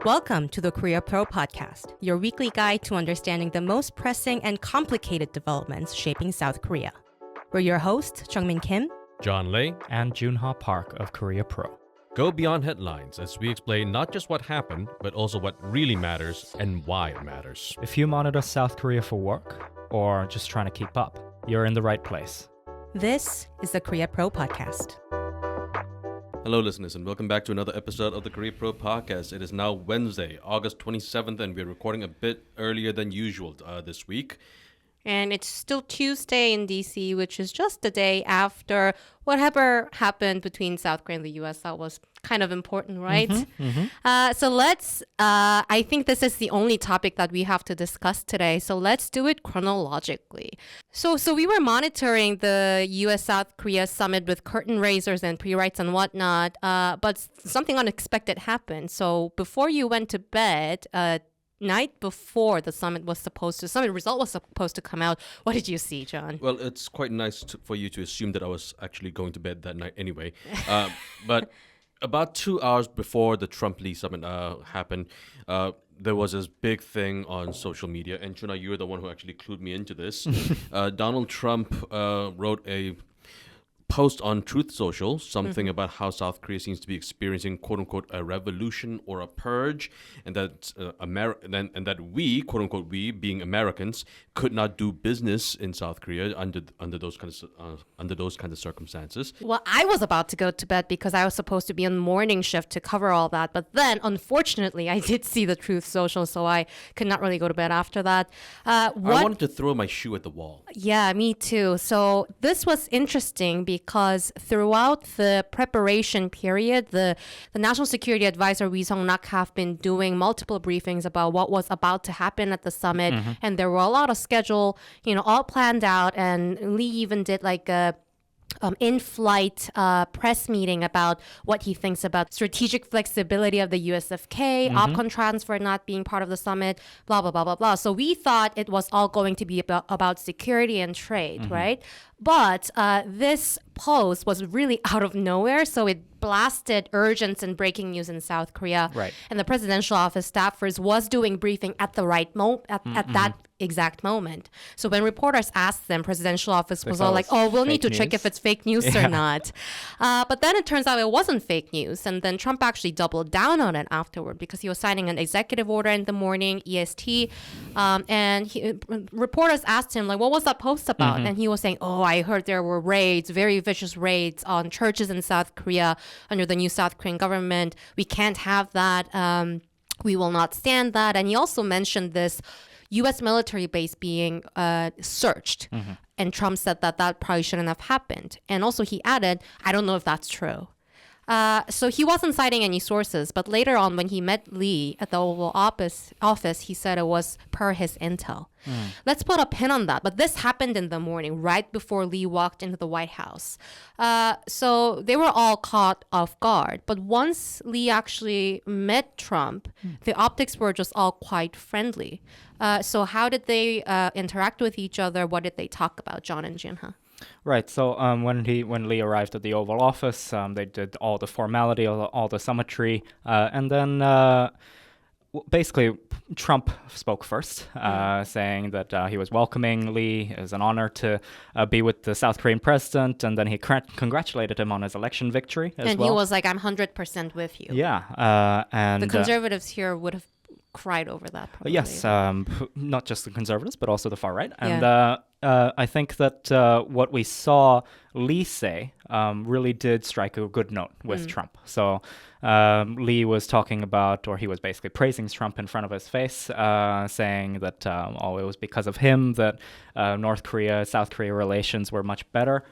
Welcome to the Korea Pro Podcast, your weekly guide to understanding the most pressing and complicated developments shaping South Korea. We're your hosts, Jeongmin Kim, John Lei, and Joon Ha Park of Korea Pro. Go beyond headlines as we explain not just what happened, but also what really matters and why it matters. If you monitor South Korea for work or just trying to keep up, you're in the right place. This is the Korea Pro Podcast. Hello, listeners, and welcome back to another episode of the Korea Pro Podcast. It is now Wednesday, August 27th, and we're recording a bit earlier than usual this week. And it's still Tuesday in DC, which is just the day after whatever happened between South Korea and the U.S. That was kind of important, right? I think this is the only topic that we have to discuss today. So let's do it chronologically. So we were monitoring the U.S.-South Korea summit with curtain raisers and pre-writes and whatnot, but something unexpected happened. So before you went to bed, night before the summit result was supposed to come out. What did you see, John? Well, it's quite nice for you to assume that I was actually going to bed that night anyway. But about 2 hours before the Trump-Lee summit happened, there was this big thing on social media. And Chuna, you're the one who actually clued me into this. Donald Trump wrote a post on Truth Social, something about how South Korea seems to be experiencing "quote unquote" a revolution or a purge, and that and that we, quote unquote, we being Americans, could not do business in South Korea under those kinds of circumstances. Well, I was about to go to bed because I was supposed to be on morning shift to cover all that, but then unfortunately I did see the Truth Social, so I could not really go to bed after that. I wanted to throw my shoe at the wall. Yeah, me too. So this was interesting because throughout the preparation period, the National Security Advisor Ri Sung-nak have been doing multiple briefings about what was about to happen at the summit, and there were a lot of schedule, all planned out, and Lee even did like a in-flight press meeting about what he thinks about strategic flexibility of the USFK, OPCON transfer not being part of the summit, blah, blah, blah, blah, blah. So we thought it was all going to be about security and trade, right? But this post was really out of nowhere, so it blasted urgent and breaking news in South Korea. Right. And the presidential office staffers was doing briefing at the right at that exact moment. So when reporters asked them, presidential office was all like, we'll need to check if it's fake news or not. But then it turns out it wasn't fake news. And then Trump actually doubled down on it afterward because he was signing an executive order in the morning, EST. And reporters asked him, like, what was that post about? And he was saying, I heard there were raids, very vicious raids on churches in South Korea under the new South Korean government. We can't have that. We will not stand that. And he also mentioned this U.S. military base being searched. And Trump said that probably shouldn't have happened. And also he added, I don't know if that's true. So he wasn't citing any sources, but later on when he met Lee at the Oval Office, he said it was per his intel. Let's put a pin on that. But this happened in the morning, right before Lee walked into the White House. So they were all caught off guard. But once Lee actually met Trump, the optics were just all quite friendly. So how did they interact with each other? What did they talk about, John and Joon Ha? Right. So when Lee arrived at the Oval Office, they did all the formality, all the summitry, and then basically Trump spoke first, saying that he was welcoming Lee. It was an honor to be with the South Korean president, and then he congratulated him on his election victory as well. And he was like, I'm 100% with you. Yeah. And the conservatives here would have cried over that probably. Yes, not just the conservatives, but also the far right. And I think that what we saw Lee say really did strike a good note with Trump. So Lee was talking about, or he was basically praising Trump in front of his face, saying that, it was because of him that North Korea, South Korea relations were much better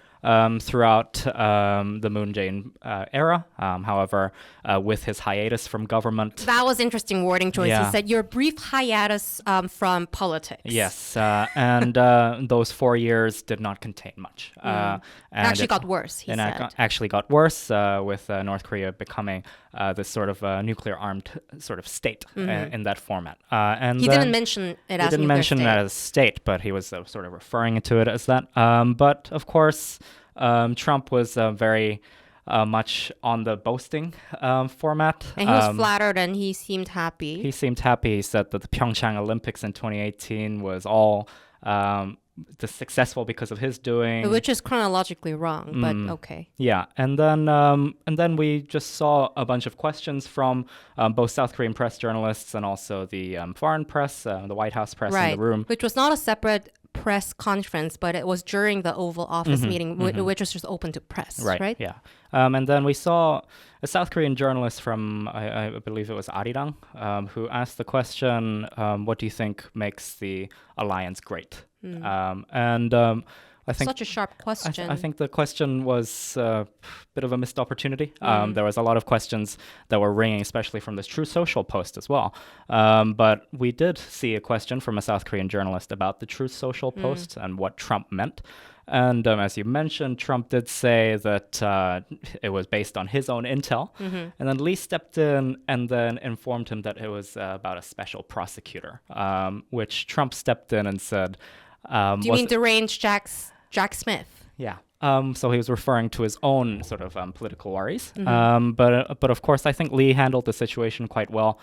throughout the Moon Jae-in era. However, with his hiatus from government. That was interesting wording choice. Yeah. He said, your brief hiatus from politics. Yes, and those 4 years did not contain much. And actually got worse, he said. It actually got worse with North Korea becoming this sort of nuclear-armed sort of state in that format. And he didn't mention it as a nuclear state. He didn't mention it as state, but he was sort of referring to it as that. But of course, Trump was very much on the boasting format. And he was flattered and he seemed happy. He seemed happy. He said that the Pyeongchang Olympics in 2018 was all successful because of his doing. Which is chronologically wrong, but okay. Yeah, and then we just saw a bunch of questions from both South Korean press journalists and also the foreign press, the White House press in the room. Which was not a separate press conference, but it was during the Oval Office meeting, which was just open to press, right? Yeah. And then we saw a South Korean journalist from, I believe it was Arirang, who asked the question, what do you think makes the alliance great? I think such a sharp question. I think the question was a bit of a missed opportunity. There was a lot of questions that were ringing, especially from this True Social post as well. But we did see a question from a South Korean journalist about the True Social post and what Trump meant. And as you mentioned, Trump did say that it was based on his own intel. And then Lee stepped in and then informed him that it was about a special prosecutor, which Trump stepped in and said... do you mean deranged Jack Smith? Yeah. So he was referring to his own sort of political worries. But of course, I think Lee handled the situation quite well.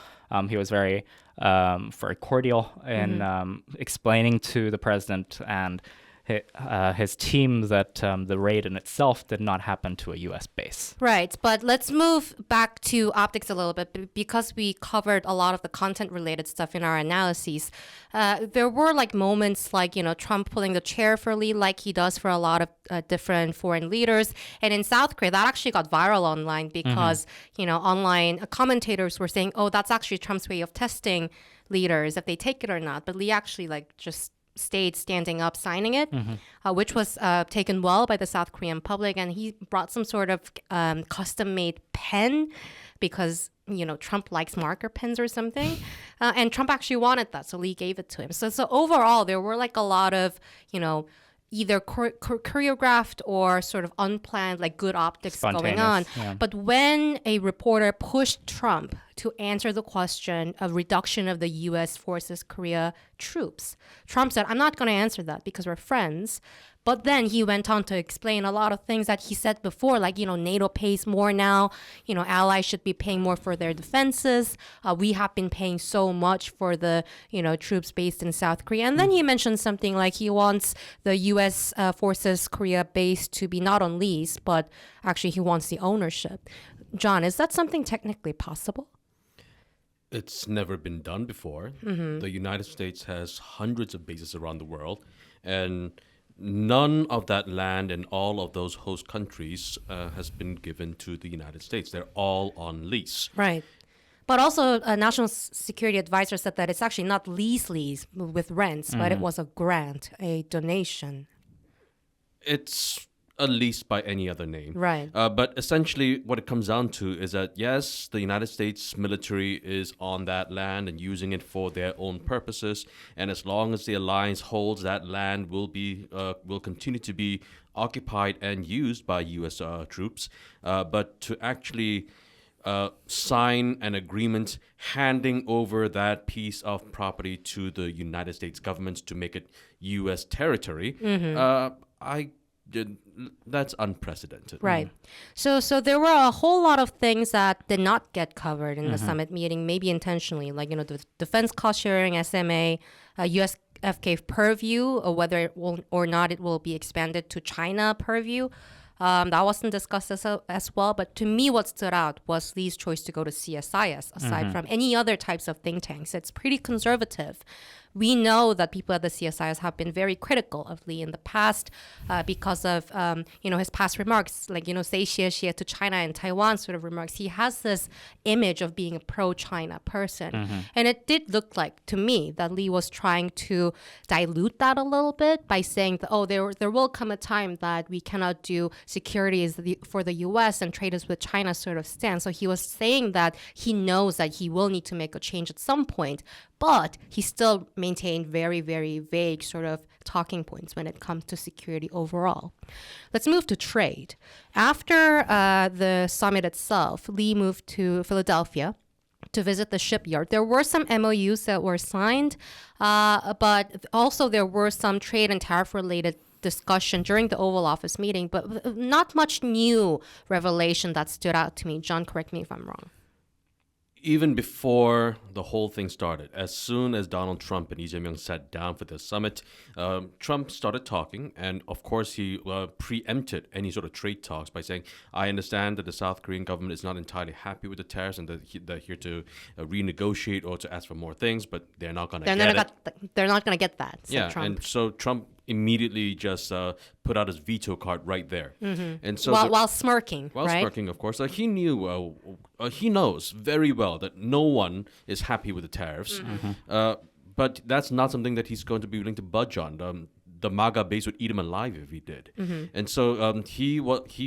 He was very cordial in explaining to the president and his team that the raid in itself did not happen to a U.S. base. Right, but let's move back to optics a little bit because we covered a lot of the content-related stuff in our analyses. There were like moments like, Trump pulling the chair for Lee like he does for a lot of different foreign leaders. And in South Korea, that actually got viral online because, online commentators were saying, oh, that's actually Trump's way of testing leaders, if they take it or not. But Lee actually just stayed standing up signing it, which was taken well by the South Korean public. And he brought some sort of custom-made pen because, Trump likes marker pens or something. And Trump actually wanted that, so Lee gave it to him. So overall, there were like a lot of, either choreographed or sort of unplanned, like good optics going on. Yeah. But when a reporter pushed Trump to answer the question of reduction of the U.S. forces Korea troops, Trump said, I'm not going to answer that because we're friends. But then he went on to explain a lot of things that he said before, like, NATO pays more now. Allies should be paying more for their defenses. We have been paying so much for the, troops based in South Korea. And then he mentioned something like he wants the U.S. Forces Korea base to be not on lease, but actually he wants the ownership. John, is that something technically possible? It's never been done before. The United States has hundreds of bases around the world, and none of that land in all of those host countries has been given to the United States. They're all on lease. Right. But also, a national security advisor said that it's actually not lease with rents, but it was a grant, a donation. It's a lease by any other name. Right. But essentially, what it comes down to is that, yes, the United States military is on that land and using it for their own purposes. And as long as the alliance holds, that land will continue to be occupied and used by U.S. troops. But to actually sign an agreement handing over that piece of property to the United States government to make it U.S. territory, that's unprecedented. Right. So there were a whole lot of things that did not get covered in the summit meeting, maybe intentionally, like, the defense cost sharing, SMA, US FK purview, or whether it will or not it will be expanded to China purview. That wasn't discussed as well. But to me, what stood out was Lee's choice to go to CSIS, aside from any other types of think tanks. It's pretty conservative. We know that people at the CSIS have been very critical of Lee in the past because of, his past remarks, like, say xie to China and Taiwan sort of remarks. He has this image of being a pro-China person. And it did look like, to me, that Lee was trying to dilute that a little bit by saying, there will come a time that we cannot do security for the U.S. and trade is with China sort of stance. So he was saying that he knows that he will need to make a change at some point, but he still maintained very, very vague sort of talking points when it comes to security overall. Let's move to trade. After the summit itself, Lee moved to Philadelphia to visit the shipyard. There were some MOUs that were signed, but also there were some trade and tariff-related discussion during the Oval Office meeting, but not much new revelation that stood out to me. John, correct me if I'm wrong. Even before the whole thing started, as soon as Donald Trump and Lee Jae-myung sat down for this summit, Trump started talking, and of course he preempted any sort of trade talks by saying, I understand that the South Korean government is not entirely happy with the tariffs and that they're here to renegotiate or to ask for more things, but they're not going to get it. They're not going to get that, said Trump. And so Trump immediately just put out his veto card right there. And so while smirking, right? Smirking, of course. He knew, he knows very well that no one is happy with the tariffs. But that's not something that he's going to be willing to budge on. The MAGA base would eat him alive if he did. And so he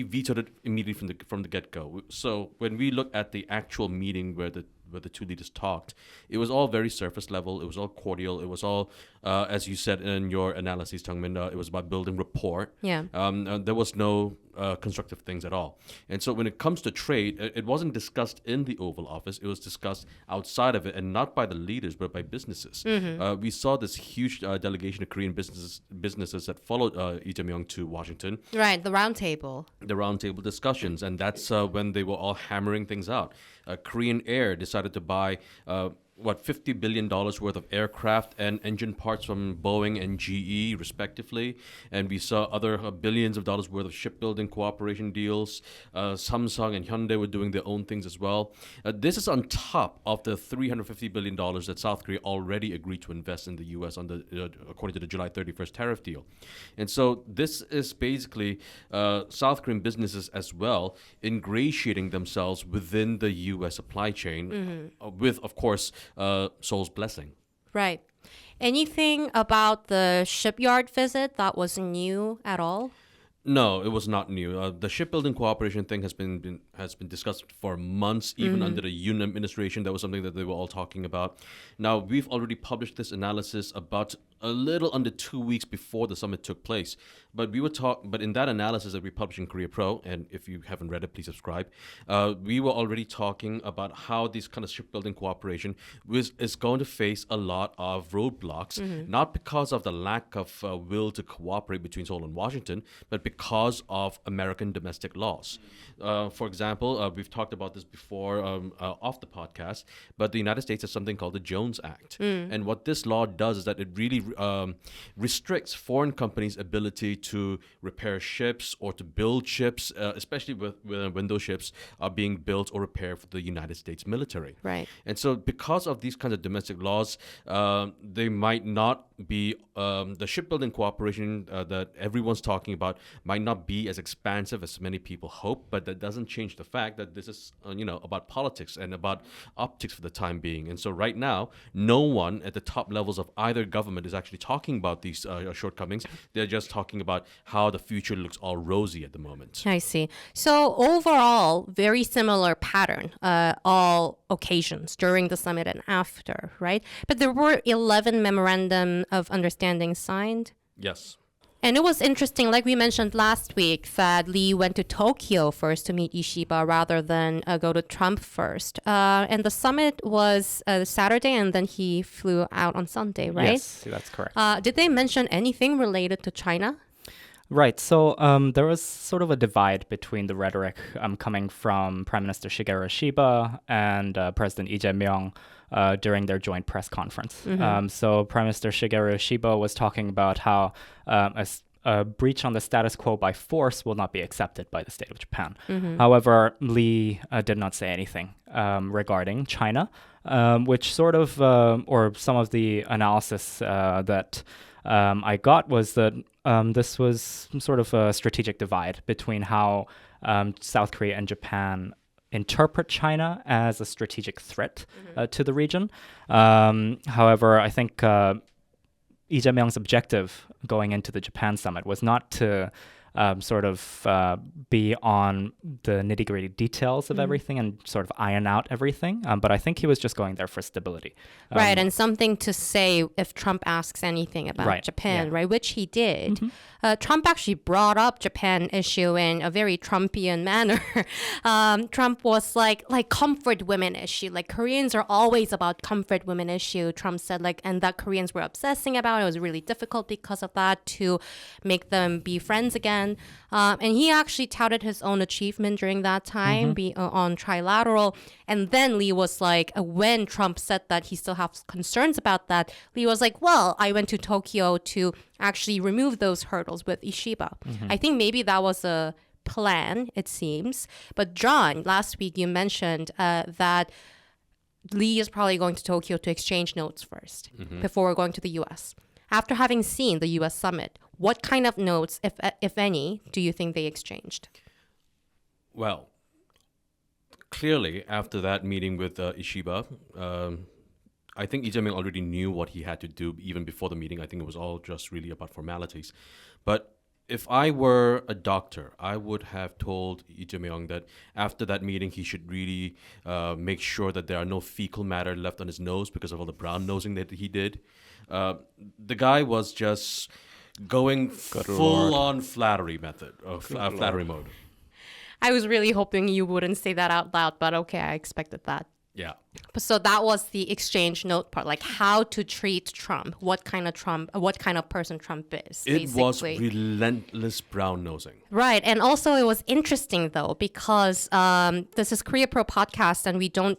vetoed it immediately from the get-go. So when we look at the actual meeting where the two leaders talked, it was all very surface level. It was all cordial. It was all, as you said in your analysis, Jeongmin, it was about building rapport. Yeah. There was no constructive things at all. And so when it comes to trade, it wasn't discussed in the Oval Office. It was discussed outside of it, and not by the leaders, but by businesses. We saw this huge delegation of Korean businesses that followed Lee Jae-myung to Washington. Right, the roundtable. The roundtable discussions, and that's when they were all hammering things out. Korean Air decided to buy $50 billion worth of aircraft and engine parts from Boeing and GE, respectively. And we saw other billions of dollars worth of shipbuilding cooperation deals. Samsung and Hyundai were doing their own things as well. This is on top of the $350 billion that South Korea already agreed to invest in the U.S. According to the July 31st tariff deal. And so this is basically South Korean businesses as well ingratiating themselves within the U.S. supply chain with, of course, Seoul's blessing. Right. Anything about the shipyard visit that was new at all? No, it was not new. The shipbuilding cooperation thing has been discussed for months, even under the Yoon administration. That was something that they were all talking about. Now, we've already published this analysis about a little under 2 weeks before the summit took place. But in that analysis that we published in Korea Pro, and if you haven't read it, please subscribe. We were already talking about how this kind of shipbuilding cooperation is going to face a lot of roadblocks, not because of the lack of will to cooperate between Seoul and Washington, but because of American domestic laws. For example, we've talked about this before off the podcast, but the United States has something called the Jones Act. And what this law does is that it really restricts foreign companies' ability to repair ships or to build ships, especially when those ships are being built or repaired for the United States military. Right. And so because of these kinds of domestic laws, they might not be, the shipbuilding cooperation that everyone's talking about might not be as expansive as many people hope, but that doesn't change the fact that this is, about politics and about optics for the time being. And so right now, no one at the top levels of either government is actually talking about these shortcomings. They're just talking about how the future looks all rosy at the moment. I see. So overall, very similar pattern, all occasions during the summit and after, right? But there were 11 memorandum of understanding signed. Yes. And it was interesting, like we mentioned last week, that Lee went to Tokyo first to meet Ishiba rather than go to Trump first. And the summit was Saturday, and then he flew out on Sunday, right? Yes, that's correct. Did they mention anything related to China? Right. So there was sort of a divide between the rhetoric coming from Prime Minister Shigeru Ishiba and President Lee Jae-myung during their joint press conference. So Prime Minister Shigeru Ishiba was talking about how a breach on the status quo by force will not be accepted by the state of Japan. However, Lee did not say anything regarding China, which sort of, or some of the analysis that I got was that this was sort of a strategic divide between how South Korea and Japan interpret China as a strategic threat to the region. However, I think Lee Jae-myung's objective going into the Japan summit was not to sort of be on the nitty-gritty details of everything and sort of iron out everything. But I think he was just going there for stability. Right, and something to say if Trump asks anything about Japan, right, which he did. Trump actually brought up Japan issue in a very Trumpian manner. Trump was like comfort women issue, like Koreans are always about comfort women issue. Trump said and that Koreans were obsessing about it. It was really difficult because of that to make them be friends again. And he actually touted his own achievement during that time on trilateral. And then Lee was like, when Trump said that he still has concerns about that, Lee was like, well, I went to Tokyo to actually remove those hurdles with Ishiba. I think maybe that was a plan, it seems. But John, last week you mentioned that Lee is probably going to Tokyo to exchange notes first before going to the U.S. After having seen the U.S. summit, what kind of notes, if any, do you think they exchanged? Well, clearly, after that meeting with Ishiba, I think Lee Jae-myung already knew what he had to do even before the meeting. I think it was all just really about formalities. But if I were a doctor, I would have told Lee Jae-myung that after that meeting, he should really make sure that there are no fecal matter left on his nose because of all the brown nosing that he did. The guy was just going full-on flattery method, flattery mode. I was really hoping you wouldn't say that out loud, but okay, I expected that. Yeah. So that was the exchange note part, like how to treat Trump, what kind of person Trump is. It basically. was relentless brown nosing. Right. And also it was interesting though, because this is Korea Pro podcast and we don't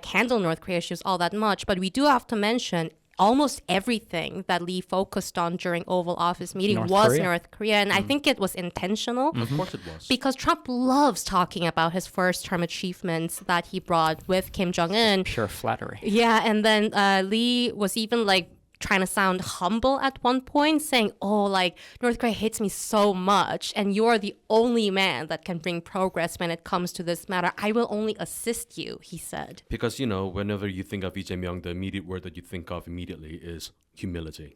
handle North Korea issues all that much, but we do have to mention almost everything that Lee focused on during Oval Office meeting North Korea. And I think it was intentional. Of course it was. Because Trump loves talking about his first term achievements that he brought with Kim Jong-un. Pure flattery. Yeah, and then Lee was even trying to sound humble at one point, saying, North Korea hates me so much, and you're the only man that can bring progress when it comes to this matter. I will only assist you, he said. Because, whenever you think of Lee Jae-myung, the immediate word that you think of immediately is humility.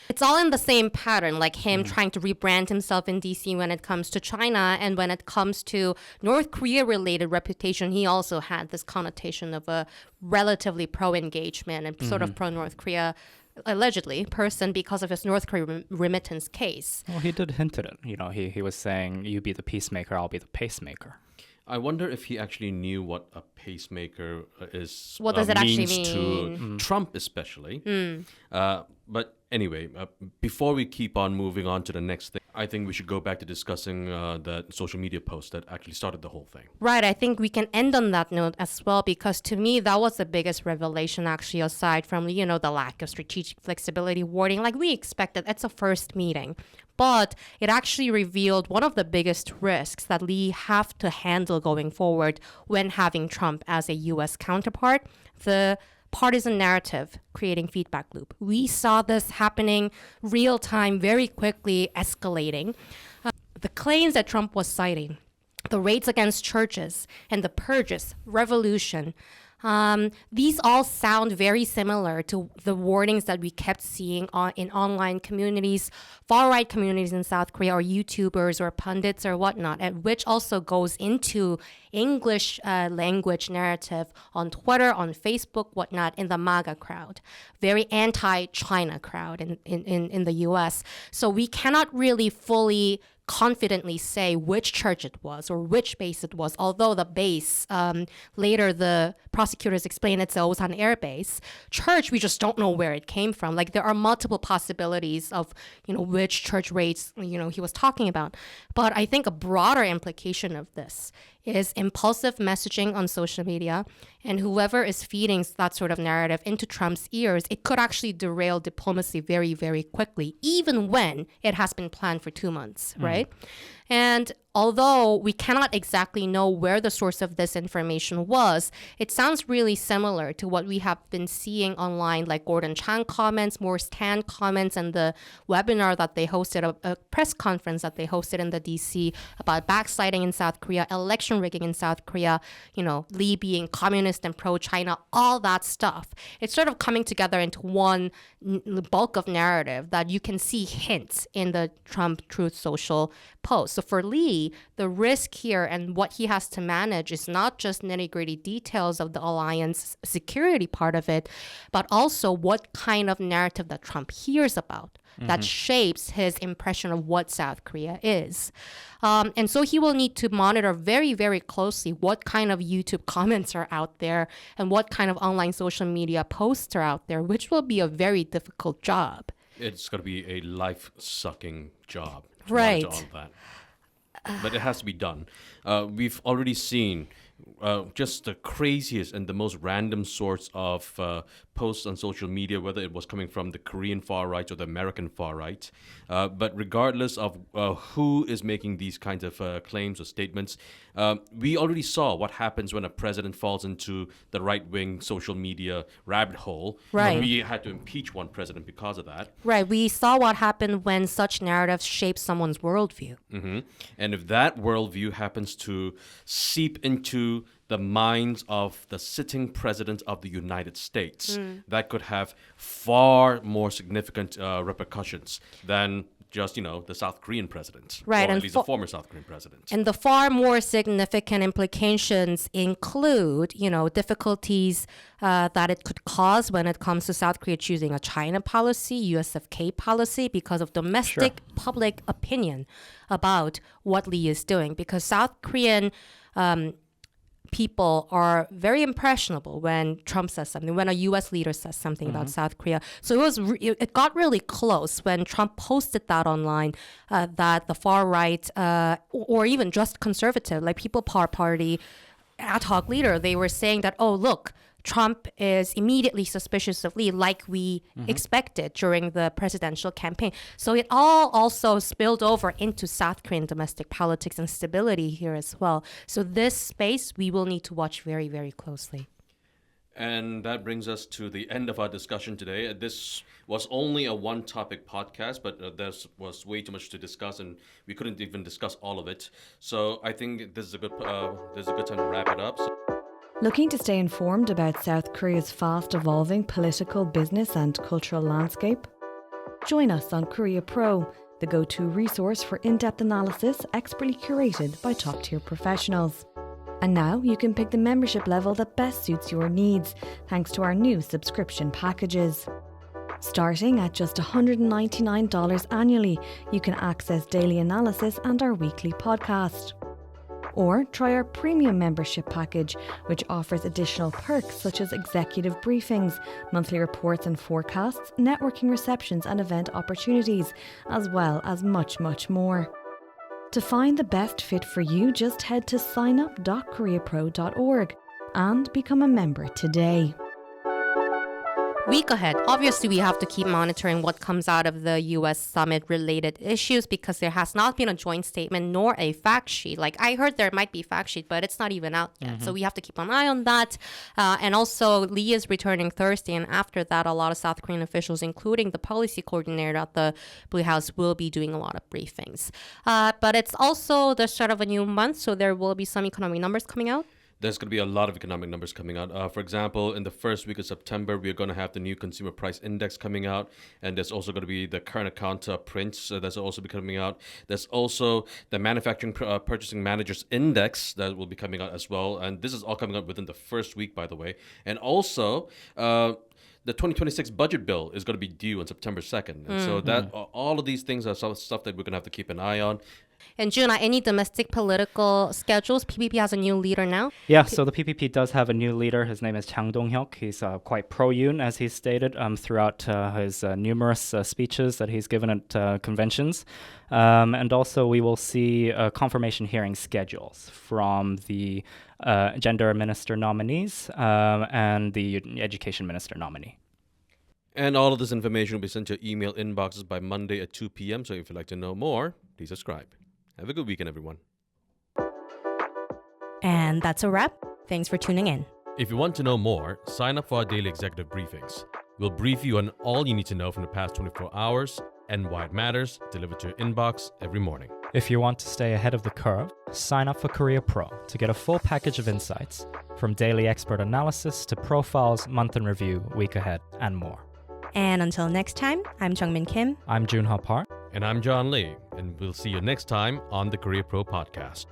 It's all in the same pattern, like him trying to rebrand himself in DC when it comes to China, and when it comes to North Korea-related reputation, he also had this connotation of a relatively pro-engagement and sort of pro-North Korea, allegedly, person because of his North Korea remittance case. Well, he did hint at it. He was saying, you be the peacemaker, I'll be the pacemaker. I wonder if he actually knew what a pacemaker is. What does it actually mean? To Trump especially. But anyway, before we keep on moving on to the next thing, I think we should go back to discussing that social media post that actually started the whole thing. Right. I think we can end on that note as well, because to me, that was the biggest revelation, actually, aside from, the lack of strategic flexibility wording. Like we expected, it's a first meeting. But it actually revealed one of the biggest risks that Lee have to handle going forward when having Trump as a U.S. counterpart, the partisan narrative creating feedback loop. We saw this happening real time, very quickly escalating. The claims that Trump was citing, the raids against churches and the purges, revolution, these all sound very similar to the warnings that we kept seeing in online communities, far-right communities in South Korea, or YouTubers or pundits or whatnot, and which also goes into English language narrative on Twitter, on Facebook, whatnot, in the MAGA crowd, very anti-China crowd in the US. So we cannot really fully confidently say which church it was or which base it was, although the base, later the prosecutors explain it's the Osan Air Base. Church, we just don't know where it came from. There are multiple possibilities of, which church raids, he was talking about. But I think a broader implication of this is impulsive messaging on social media, and whoever is feeding that sort of narrative into Trump's ears, it could actually derail diplomacy very, very quickly, even when it has been planned for 2 months, right? And although we cannot exactly know where the source of this information was, it sounds really similar to what we have been seeing online, like Gordon Chang comments, Morris Tan comments, and the webinar that they hosted, a press conference that they hosted in the DC about backsliding in South Korea, election rigging in South Korea, Lee being communist and pro-China, all that stuff. It's sort of coming together into one bulk of narrative that you can see hints in the Trump Truth Social post. So for Lee, the risk here and what he has to manage is not just nitty-gritty details of the alliance security part of it, but also what kind of narrative that Trump hears about that shapes his impression of what South Korea is. And so he will need to monitor very, very closely what kind of YouTube comments are out there and what kind of online social media posts are out there, which will be a very difficult job. It's going to be a life-sucking job to Right. monitor all that. But it has to be done. We've already seen just the craziest and the most random sorts of posts on social media, whether it was coming from the Korean far right or the American far right. But regardless of who is making these kinds of claims or statements, we already saw what happens when a president falls into the right-wing social media rabbit hole. Right. We had to impeach one president because of that. Right. We saw what happened when such narratives shape someone's worldview. And if that worldview happens to seep into the minds of the sitting president of the United States, that could have far more significant repercussions than just, the South Korean president, Right, or and at least a former South Korean president. And the far more significant implications include, difficulties that it could cause when it comes to South Korea choosing a China policy, USFK policy, because of domestic public opinion about what Lee is doing. Because South Korean people are very impressionable when Trump says something, when a U.S. leader says something about South Korea. So it got really close when Trump posted that online, that the far right or even just conservative, like People Power Party ad hoc leader, they were saying that, oh, look, Trump is immediately suspicious of Lee, like we expected during the presidential campaign. So it all also spilled over into South Korean domestic politics and stability here as well. So this space we will need to watch very, very closely. And that brings us to the end of our discussion today. This was only a one-topic podcast, but there was way too much to discuss, and we couldn't even discuss all of it. So I think this is a good time to wrap it up. Looking to stay informed about South Korea's fast evolving political, business and cultural landscape? Join us on Korea Pro, the go-to resource for in-depth analysis expertly curated by top-tier professionals. And now you can pick the membership level that best suits your needs, thanks to our new subscription packages. Starting at just $199 annually, you can access daily analysis and our weekly podcast. Or try our premium membership package, which offers additional perks such as executive briefings, monthly reports and forecasts, networking receptions and event opportunities, as well as much, much more. To find the best fit for you, just head to signup.koreapro.org and become a member today. Week ahead, obviously we have to keep monitoring what comes out of the U.S. summit related issues because there has not been a joint statement nor a fact sheet. Like I heard there might be a fact sheet, but it's not even out yet. So we have to keep an eye on that. And also Lee is returning Thursday, and after that a lot of South Korean officials, including the policy coordinator at the Blue House, will be doing a lot of briefings. But it's also the start of a new month, so there will be some economic numbers coming out. There's going to be a lot of economic numbers coming out. For example, in the first week of September, we're going to have the new consumer price index coming out. And there's also going to be the current account prints that's also be coming out. There's also the manufacturing purchasing managers index that will be coming out as well. And this is all coming out within the first week, by the way. And also, the 2026 budget bill is going to be due on September 2nd. And so that all of these things are stuff that we're going to have to keep an eye on. And Joon, any domestic political schedules? PPP has a new leader now. Yeah, so the PPP does have a new leader. His name is Chang Dong-hyuk. He's quite pro-Yoon, as he's stated throughout his numerous speeches that he's given at conventions. And also we will see confirmation hearing schedules from the gender minister nominees and the education minister nominee. And all of this information will be sent to your email inboxes by Monday at 2 p.m. So if you'd like to know more, please subscribe. Have a good weekend, everyone. And that's a wrap. Thanks for tuning in. If you want to know more, sign up for our daily executive briefings. We'll brief you on all you need to know from the past 24 hours and why it matters, delivered to your inbox every morning. If you want to stay ahead of the curve, sign up for Korea Pro to get a full package of insights, from daily expert analysis to profiles, month in review, week ahead, and more. And until next time, I'm Jeongmin Kim. I'm Joon Ha Park. And I'm John Lee, and we'll see you next time on the Korea Pro Podcast.